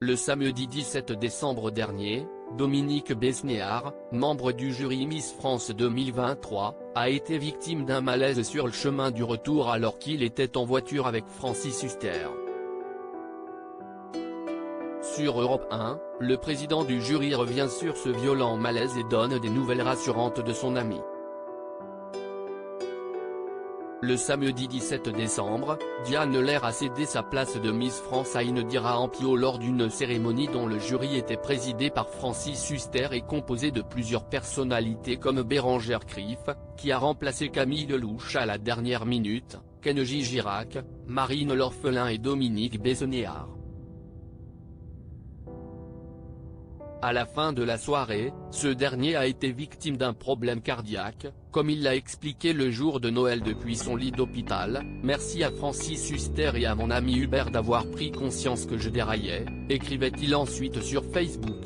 Le samedi 17 décembre dernier, Dominique Besnéard, membre du jury Miss France 2023, a été victime d'un malaise sur le chemin du retour alors qu'il était en voiture avec Francis Huster. Sur Europe 1, le président du jury revient sur ce violent malaise et donne des nouvelles rassurantes de son ami. Le samedi 17 décembre, Diane Lair a cédé sa place de Miss France à Indira Ampio lors d'une cérémonie dont le jury était présidé par Francis Huster et composé de plusieurs personnalités comme Bérengère Krief, qui a remplacé Camille Lelouch à la dernière minute, Kenji Girac, Marine L'Orphelin et Dominique Besnéard. À la fin de la soirée, ce dernier a été victime d'un problème cardiaque, comme il l'a expliqué le jour de Noël depuis son lit d'hôpital. « Merci à Francis Huster et à mon ami Hubert d'avoir pris conscience que je déraillais », écrivait-il ensuite sur Facebook.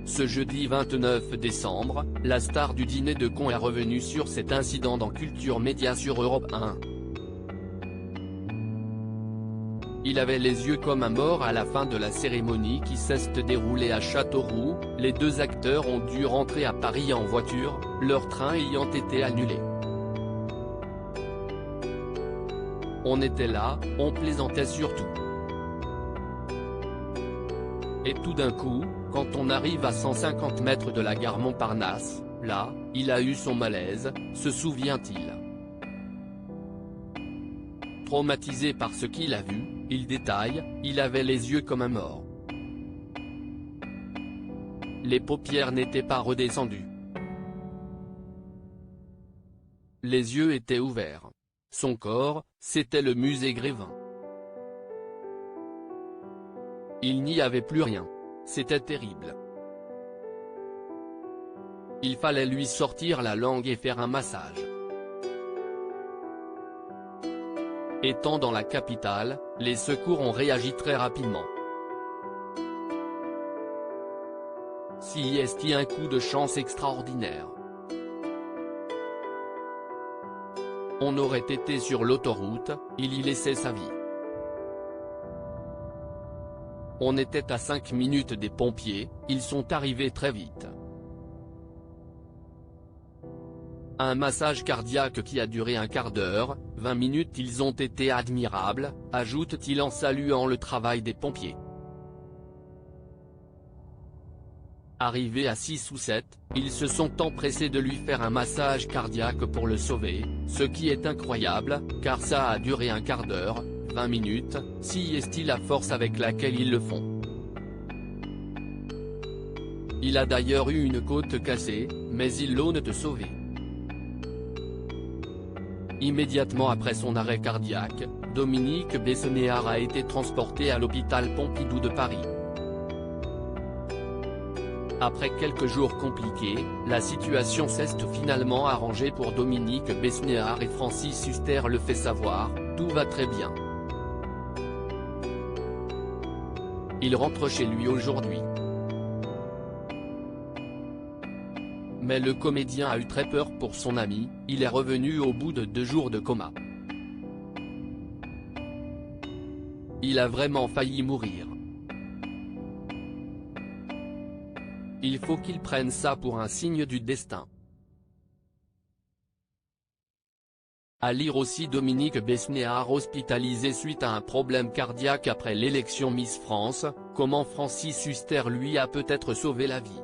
Ce jeudi 29 décembre, la star du dîner de cons est revenue sur cet incident dans Culture Média sur Europe 1. Il avait les yeux comme un mort à la fin de la cérémonie qui s'est déroulée à Châteauroux. Les deux acteurs ont dû rentrer à Paris en voiture, leur train ayant été annulé. On était là, on plaisantait surtout. Et tout d'un coup, quand on arrive à 150 mètres de la gare Montparnasse, là, il a eu son malaise, se souvient-il. Traumatisé par ce qu'il a vu, il détaille, il avait les yeux comme un mort. Les paupières n'étaient pas redescendues. Les yeux étaient ouverts. Son corps, c'était le musée Grévin. Il n'y avait plus rien. C'était terrible. Il fallait lui sortir la langue et faire un massage. Étant dans la capitale, les secours ont réagi très rapidement. Si est un coup de chance extraordinaire. On aurait été sur l'autoroute, il y laissait sa vie. On était à 5 minutes des pompiers, ils sont arrivés très vite. Un massage cardiaque qui a duré un quart d'heure, 20 minutes. Ils ont été admirables, ajoute-t-il en saluant le travail des pompiers. Arrivés à 6 ou 7, ils se sont empressés de lui faire un massage cardiaque pour le sauver, ce qui est incroyable, car ça a duré un quart d'heure, 20 minutes, si est-il la force avec laquelle ils le font. Il a d'ailleurs eu une côte cassée, mais ils l'ont sauvé. Immédiatement après son arrêt cardiaque, Dominique Besnéard a été transporté à l'hôpital Pompidou de Paris. Après quelques jours compliqués, la situation s'est finalement arrangée pour Dominique Besnéard et Francis Huster le fait savoir, tout va très bien. Il rentre chez lui aujourd'hui. Mais le comédien a eu très peur pour son ami, il est revenu au bout de 2 jours de coma. Il a vraiment failli mourir. Il faut qu'il prenne ça pour un signe du destin. À lire aussi Dominique Besnéard hospitalisé suite à un problème cardiaque après l'élection Miss France, comment Francis Huster lui a peut-être sauvé la vie.